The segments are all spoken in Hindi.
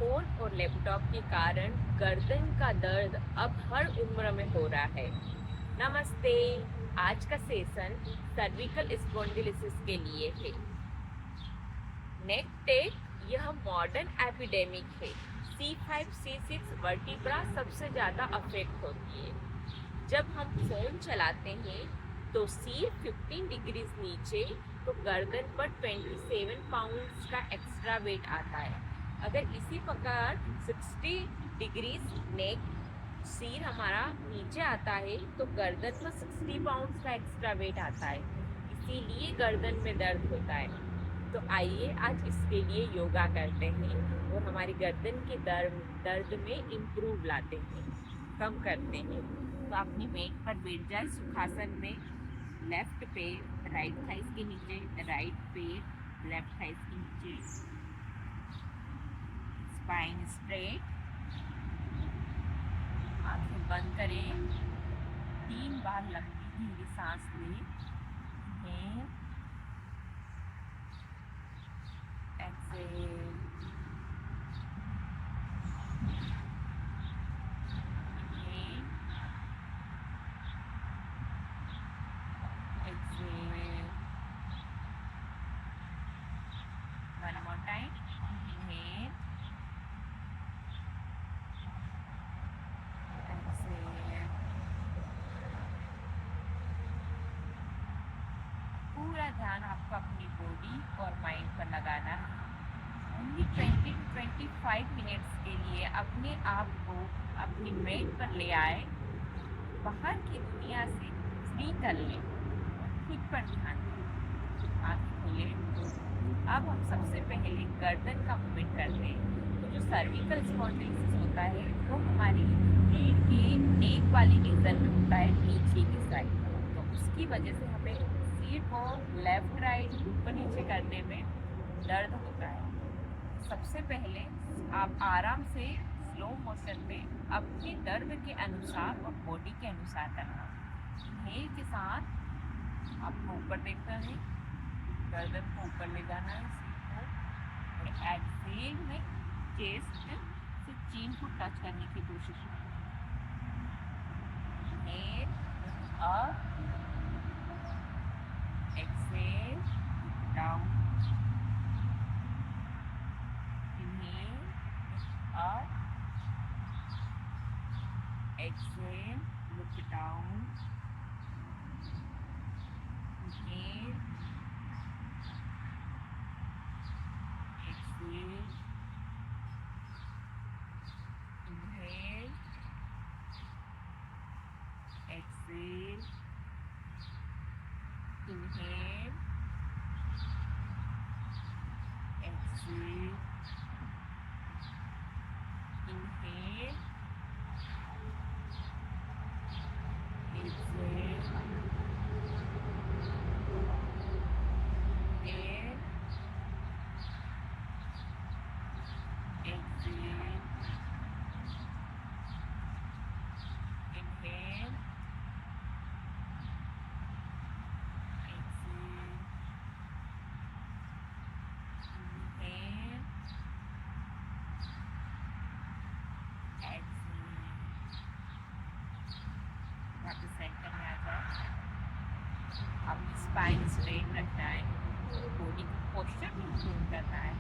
फोन और लैपटॉप के कारण गर्दन का दर्द अब हर उम्र में हो रहा है। नमस्ते। आज का सेशन सर्विकल स्पॉन्डिलोसिस के लिए है। नेक टेक यह मॉडर्न एपिडेमिक है। C5 C6 वर्टिब्रा सबसे ज्यादा अफेक्ट होती है। जब हम फोन चलाते हैं तो सिर 15 डिग्रीज नीचे तो गर्दन पर 27 पाउंड्स का एक्स्ट्रा वेट आता है। अगर इसी प्रकार 60 डिग्रीज नेक सिर हमारा नीचे आता है तो गर्दन पर 60 पाउंड्स का एक्स्ट्रा वेट आता है, इसीलिए गर्दन में दर्द होता है। तो आइए आज इसके लिए योगा करते हैं और हमारी गर्दन के दर्द में इम्प्रूव लाते हैं, कम करते हैं। तो अपनी बेड पर बैठ जाए सुखासन में। लेफ्ट पैर राइट थाइस के नीचे, राइट पैर लेफ्ट थाइस के नीचे, स्पाइन स्ट्रेट। आंखें बंद करें। 3 बार लंबी धीरे सांस लें। Exhale, exhale. One more time. Inhale. Exhale. पूरा ध्यान आपको अपनी बॉडी और माइंड पर लगाना है। ओनली 20 to 25 मिनट्स के लिए अपने आप को अपनी मेड पर ले आए, बाहर की दुनिया से फ्री कर लें, खुद पर ध्यान दें। आंखें खोले। अब हम सबसे पहले गर्दन का मूवमेंट करते हैं। तो जो सर्विकल स्पॉन्डिलोसिस होता है वो हमारी रीढ़ के नेक वाली रीजन में होता है, नीचे की साइड। तो उसकी वजह से हमें सिर को लेफ्ट राइट ऊपर नीचे करने में दर्द होता है। सबसे पहले आप आराम से स्लो मोशन में अपने दर्द के अनुसार और बॉडी के अनुसार करना। इनहेल के साथ आपको ऊपर देखना है, गर्दन को ऊपर ले जाना है, सिर को। और एक्सेल में चेस्ट से चीन को टच करने की कोशिश करें। Inhale up, exhale down. Inhale up, exhale look down. Inhale, exhale, inhale, exhale, inhale, exhale, inhale, exhale, inhale, exhale, inhale, exhale। वापस सेंटर में आ जाए। अपनी स्पाइन स्ट्रेट रखना है, बॉडी का पोस्चर भी इम्प्रूव करना है।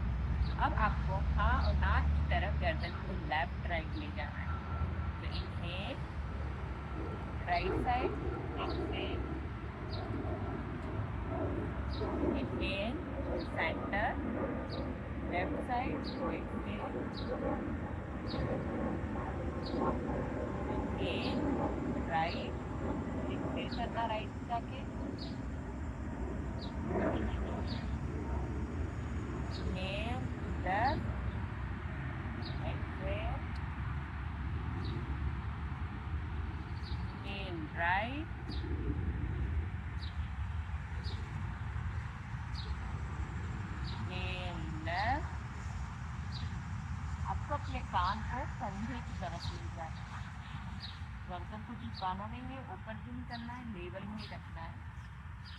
अब आपको हाँ और नाक की तरफ गर्दन को लेफ्ट राइट ले जाना है। तो inhale right side, exhale, inhale center left side, exhale, inhale right, exhale करना राइट जाके, inhale left, exhale, inhale right, inhale left। आपको अपने कान को कंधे की तरफ ले जाना है, गर्दन को झुकाना नहीं है, ऊपर भी नहीं करना है, लेवल में ही रखना है।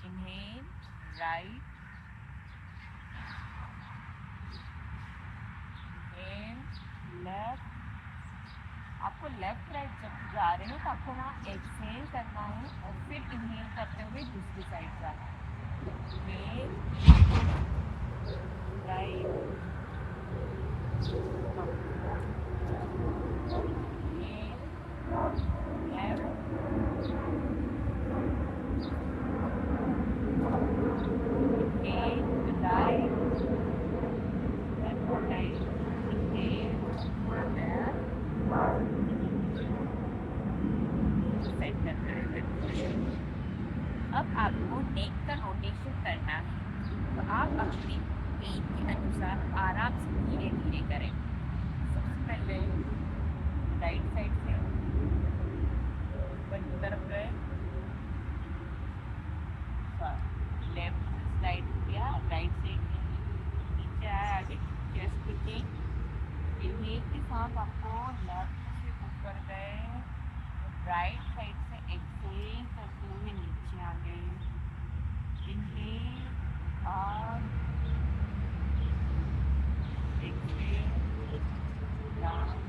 इनहेल राइट, inhale आपको लेफ्ट राइट जब जा रहे हो तो आपको ना एक्सहेल करना है और फिर इनहेल करते हुए दूसरी साइड जाना है। राइट अब आपको नेक का रोटेशन करना है, तो आप अपने पेन के अनुसार आराम से धीरे धीरे करें। सबसे पहले राइट साइड से ऊपर की तरफ गए, लेफ्ट साइड किया, राइट साइड नीचे आया, आगे चेस्ट पिचिंग। इनहेल के साथ आपको लेफ्ट से ऊपर गए, राइट साइड से एक्सहेल करते हुए नीचे आ गए। इनहेल और एक्सहेल डाउन,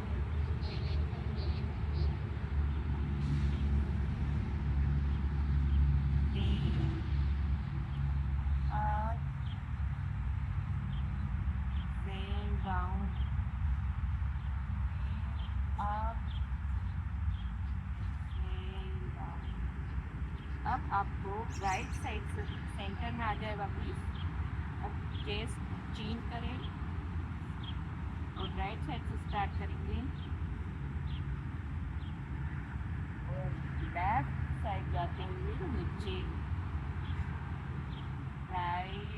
डाउन, अब आपको राइट साइड से सेंटर में आ जाए वापिस। अब चेस्ट चेंज करें और राइट साइड से स्टार्ट करेंगे और लेफ्ट साइड जाते हुए नीचे, right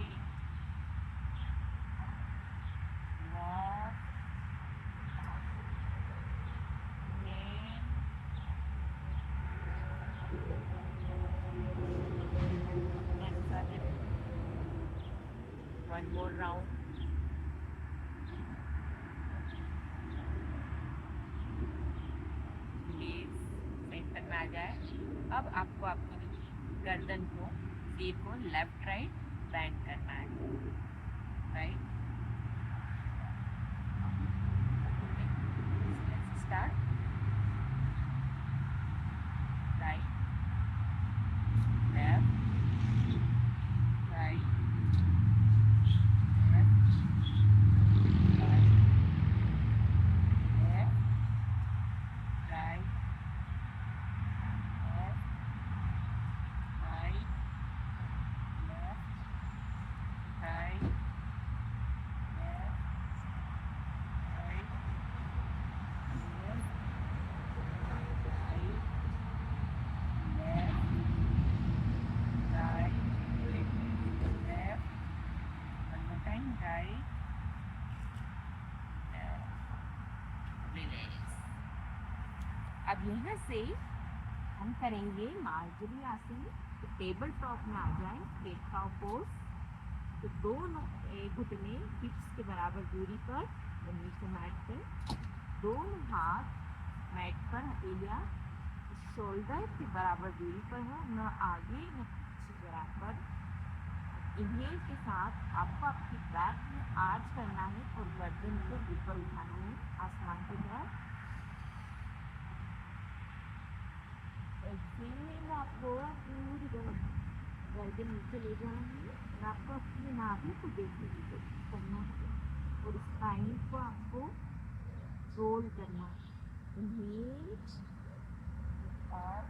one more round. Please centre में आ जाए। अब आपको अपनी गर्दन को, सिर को लेफ्ट राइट बैंड करना है। Right start, right left right अब यहाँ से हम करेंगे मार्जरी आसन। तो टेबल टॉप में आ जाए, प्लेट काउ पोज। तो दोनों घुटने हिप्स के बराबर दूरी पर नीचे मैट पर, दोनों हाथ मैट पर, हथेलियाँ शोल्डर के बराबर दूरी पर हो, न आगे न पीछे बराबर। इनहेल के साथ आपको आपकी बैक में आर्च करना है और गर्दन को ऊपर उठाना है आसमान की तरफ। एक्सहेल आपको पूरी गर्दन नीचे ले जाना है और आपको अपनी नाभि को देखने की कोशिश करना है और स्पाइन को आपको रोल करना है। इनहेल और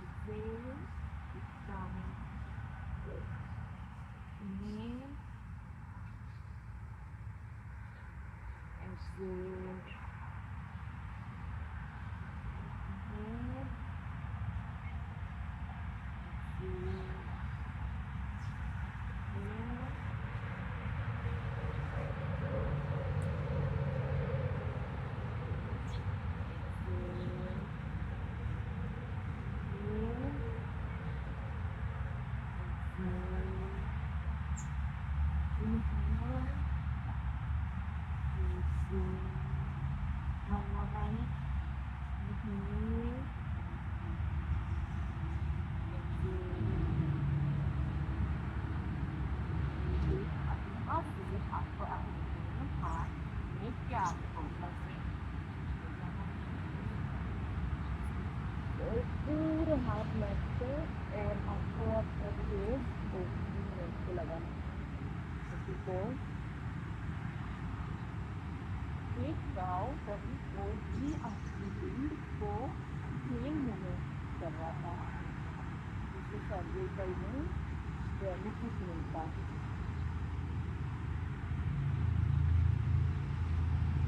exhale down, inhale exhale, lift के आपको ऊपर से और पूरे हाथ मैट पे और आपको आपका जो मैट को लगाना उसी को एक गाँव कभी और भी आपकी रीढ़ को सेम मूवमेंट करवाता है जिससे सर्विकल में बेनिफिट मिलता है।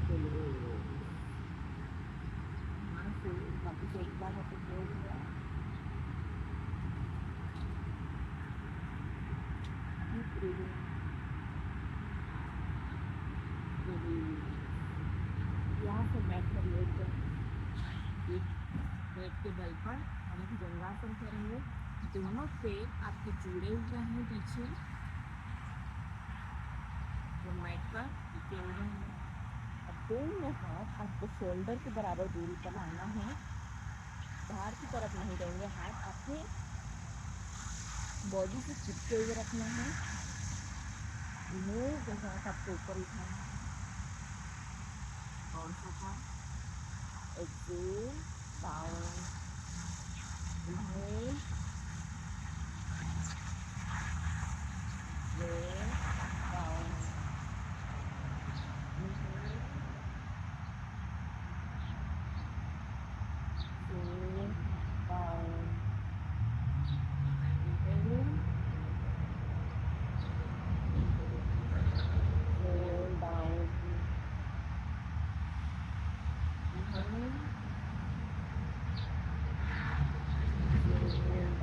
चलिए यहाँ से वापस एक बार आपको जोड़ दिया यहाँ से बैठ कर लेकर एक पेट के बल पर हम भुजंगासन करेंगे। दोनों पैर आपके जुड़े हुए हैं पीछे जो मैट पर टिके हुए हैं। अब दोनों हाथ आपको शोल्डर के बराबर दूरी पर लाना है, बाहर की तरफ नहीं रहेंगे। हाथ आपके बॉडी से चिपके हुए रखना है। ये हाथ आपको ऊपर उठाना है और exhale down, inhale, exhale down, inhale, exhale down, inhale, exhale down, inhale, exhale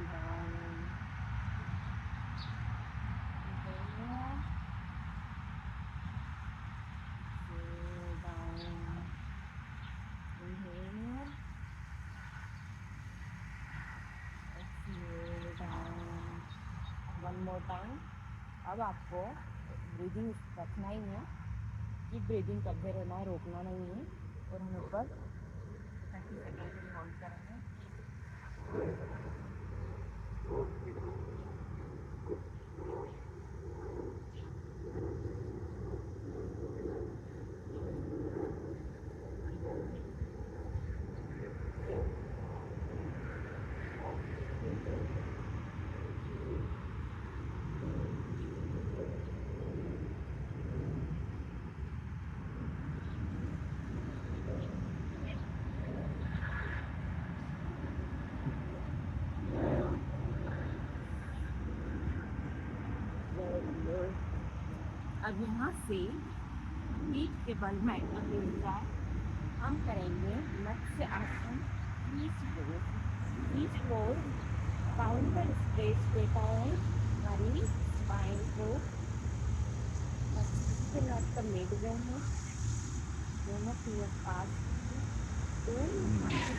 down, exhale down, inhale, exhale down, inhale, one more time. अब आपको ब्रीदिंग रखना ही है, कि ब्रीदिंग करते रहना है, रोकना नहीं है। और हम ऊपर 30 सेकेंड के लिए होल्ड करेंगे। अब यहाँ से पीठ के बल मैट पर लेट जाए। हम करेंगे मत्स्य आसन 30 फोर काउंटर स्ट्रेच लेता है हमारी स्पाइन को नट पर लेट गए हैं। दोनों पैर पास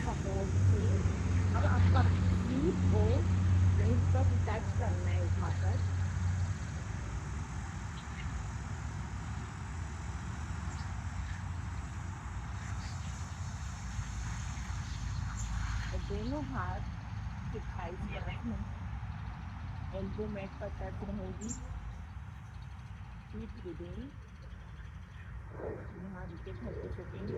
सपोर्ट से अब आपका पीठ को लेट पर टच करना है उठाकर। दोनों हाथ के थाई से रखना, एल्बो मैट पर टच रहेगी। डीप ब्रीदिंग, यहाँ रुके 30 सेकेंड।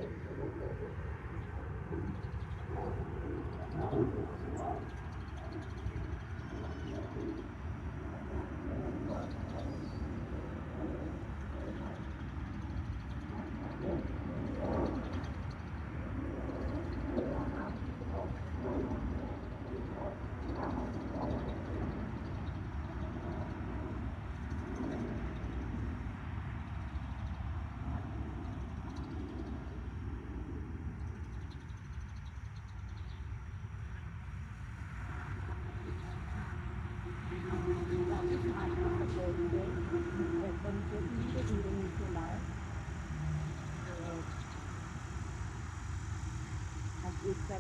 धीरे धीरे नीचे लाए।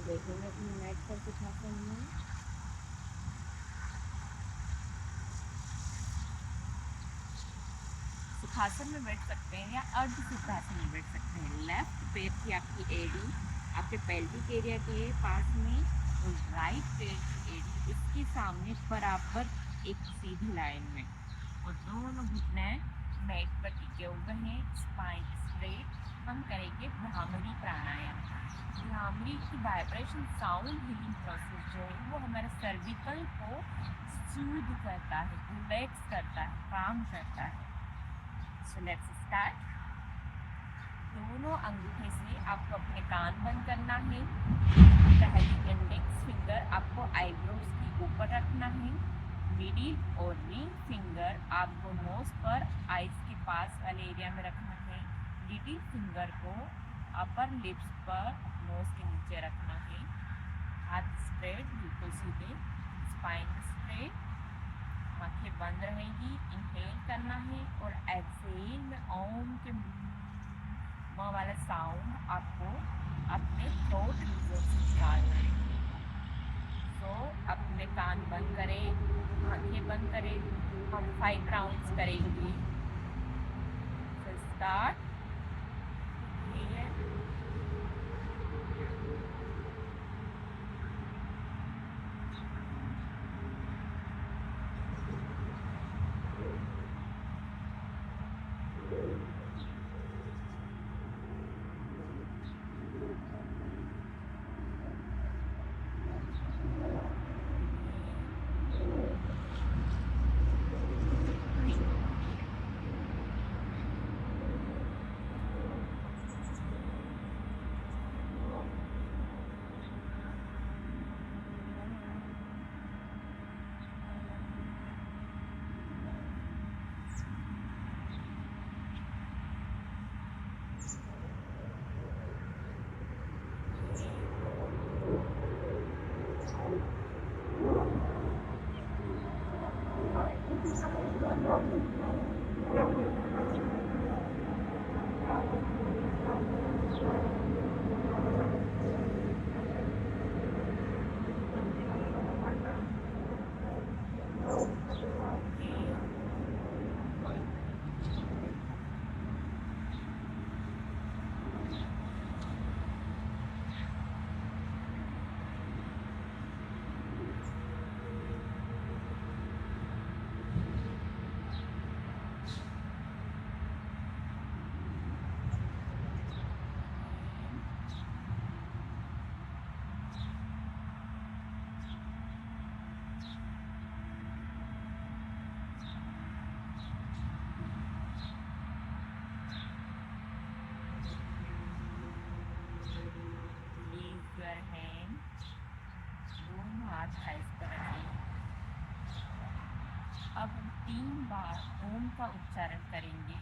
देखेंगे अपनी मैट पर कुछ आसन में। सुखासन में बैठ सकते हैं या अर्ध सिद्धासन में बैठ सकते हैं। लेफ्ट पैर की आपकी एड़ी आपके पेल्विक एरिया के पास में और राइट पैर की एड़ी इसके सामने बराबर एक सीधी लाइन में, और दोनों घुटने मैट पर टिके हुए हैं, स्पाइन स्ट्रेट। हम करेंगे भ्रामरी प्राणायाम। भ्रामरी की वाइब्रेशन साउंड हीलिंग प्रोसेस जो है वो हमारे सर्विकल को सूद करता है, रिलैक्स करता है, काम करता है। So let's start. दोनों अंगूठे से आपको अपने कान बंद करना है। पहली इंडेक्स फिंगर आपको आईब्रोज के ऊपर रखना है। मिडिल और रिंग फिंगर आपको नोज पर आईज के पास वाले एरिया में रखना है। लिटिल फिंगर को अपर लिप्स पर नोज के नीचे रखना है। हाथ स्ट्रेट, बिल्कुल सीधे, स्पाइन स्ट्रेट, आंखें बंद रहेगी। इनहेल करना है और एक्सहेल में ओम के म वाला साउंड आपको अपने थ्रोट रीजन से निकालना है। तो अपने कान बंद करें, आंखें बंद करें। हम 5 राउंड्स करेंगे। तो स्टार्ट। अब हम 3 बार ओम का उच्चारण करेंगे।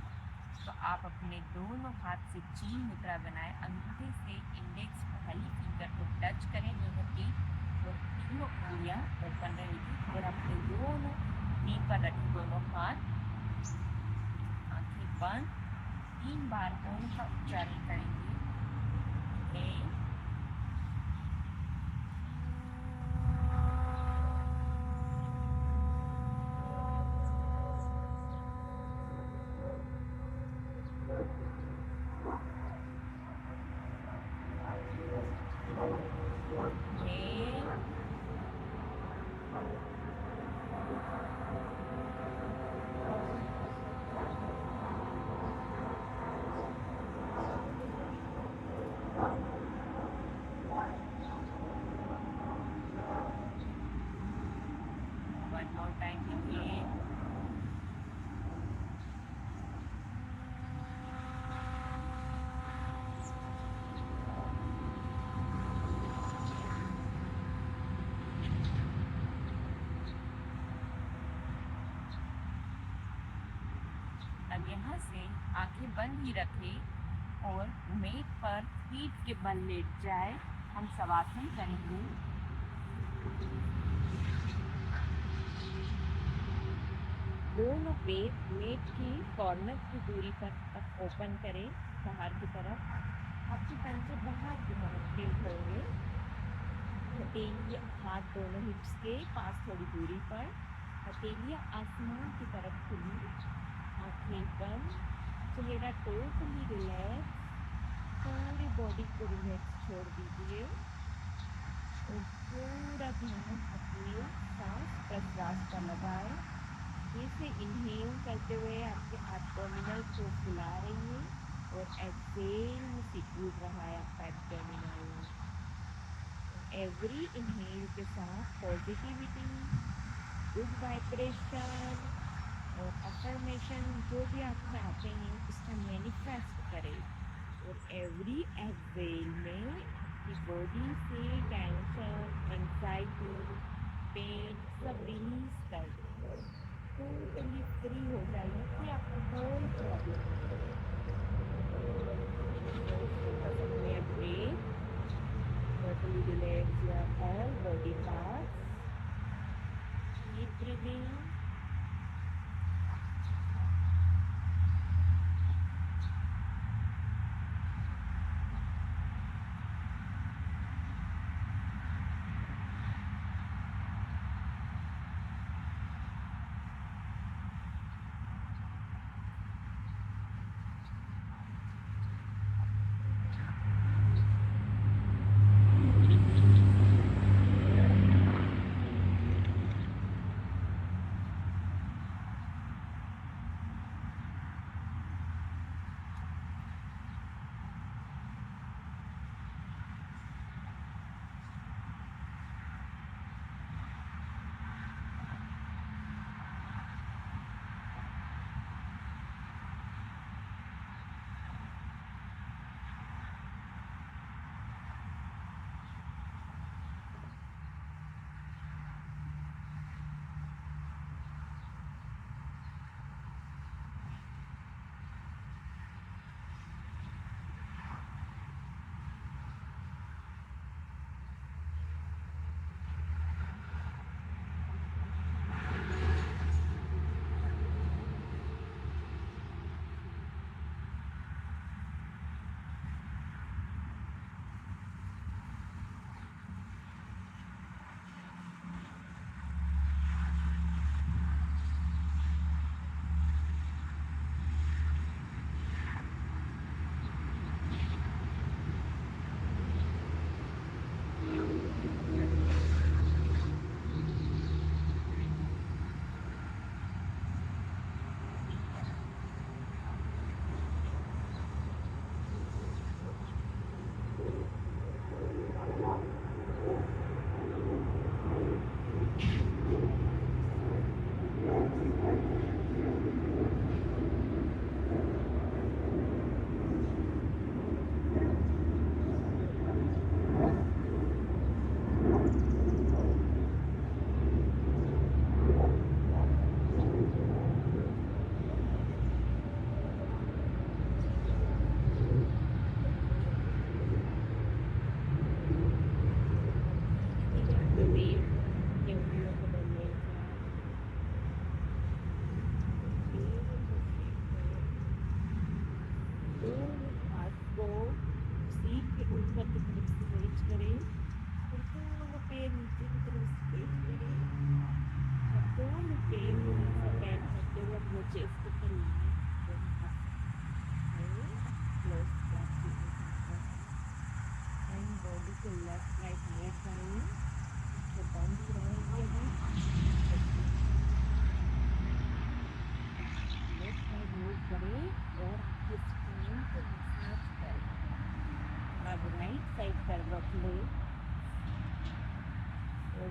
तो आप अपने दोनों हाथ से चीन मुद्रा बनाएं। अंगूठे से इंडेक्स पहली फिंगर को टच करें दोनों की, और तीनों उंगलियां ओपन रहेगी और अपने दोनों नी पर रखें दोनों हाथ, आंखें बंद। 3 बार ओम का उच्चारण करेंगे। One more time again. अब यहाँ से आंखें बंद ही रखें और मेट पर पीठ के बल लेट जाए। हम शवासन करेंगे। दोनों पैर मेट की कॉर्नर की दूरी पर तक ओपन करें बाहर की तरफ। आपके पंजे बाहर की तरफ टिल्ट होंगे। हथेली हाथ दोनों हिप्स के पास थोड़ी दूरी पर, हथेलियाँ आसमान की तरफ खुली, आंखें बंद, चेहरा टोटली रिलैक्स, पूरी बॉडी को रिलैक्स छोड़ दीजिए और पूरा ध्यान अपने सांस प्रश्वास पर लगाए। फिर से इनहेल करते हुए आपके एब्डोमिनल को फुला रही है और एक्सेल में सिक्यूज रहा है आपका एब्डोमिनल। एवरी इनहेल के साथ पॉजिटिविटी, गुड वाइब्रेशन और अफर्मेशन जो भी आप चाहते हैं उसका मैनिफेस्ट करें और एवरी एक्सेल में आपकी बॉडी से टेंशन, एंजाइटी, पेन सब रिलीज कर दें, टोटली फ्री हो जाइए कि आपको कोई प्रॉब्लम नहीं है। फोकस अपने breath, totally relax your all body parts, keep breathing.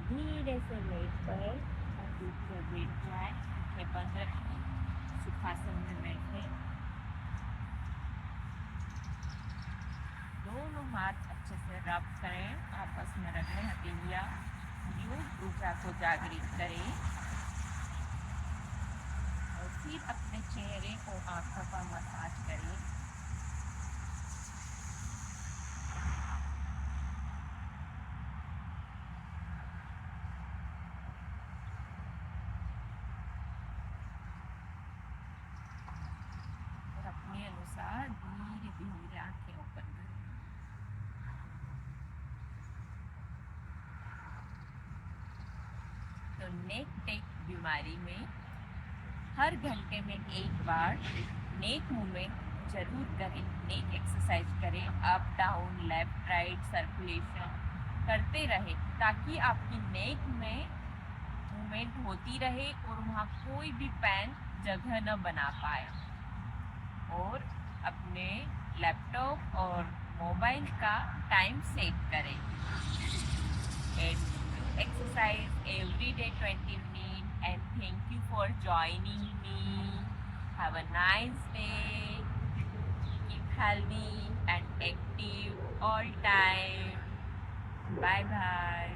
धीरे से लेट कर वेट जाए, आंखें बंद रखें, सुखासन में बैठे, दोनों हाथ अच्छे से रब करें, आपस में रगड़ें हथेलियाँ, योग ऊर्जा को जागृत करें और फिर अपने चेहरे को आंखों का मसाज करें। अनुसार धीरे धीरे आंखें ओपन करें। नेक टेक बीमारी में हर घंटे में एक बार नेक मूवमेंट जरूर करें, नेक एक्सरसाइज करें, up down left right circulation करते रहें ताकि आपकी नेक में मूवमेंट होती रहे और वहाँ कोई भी पेन जगह न बना पाए। और अपने लैपटॉप और मोबाइल का टाइम सेट करें and exercise every day 20 minutes, and thank you for joining me. Have a nice day. Keep healthy and active all time. Bye bye.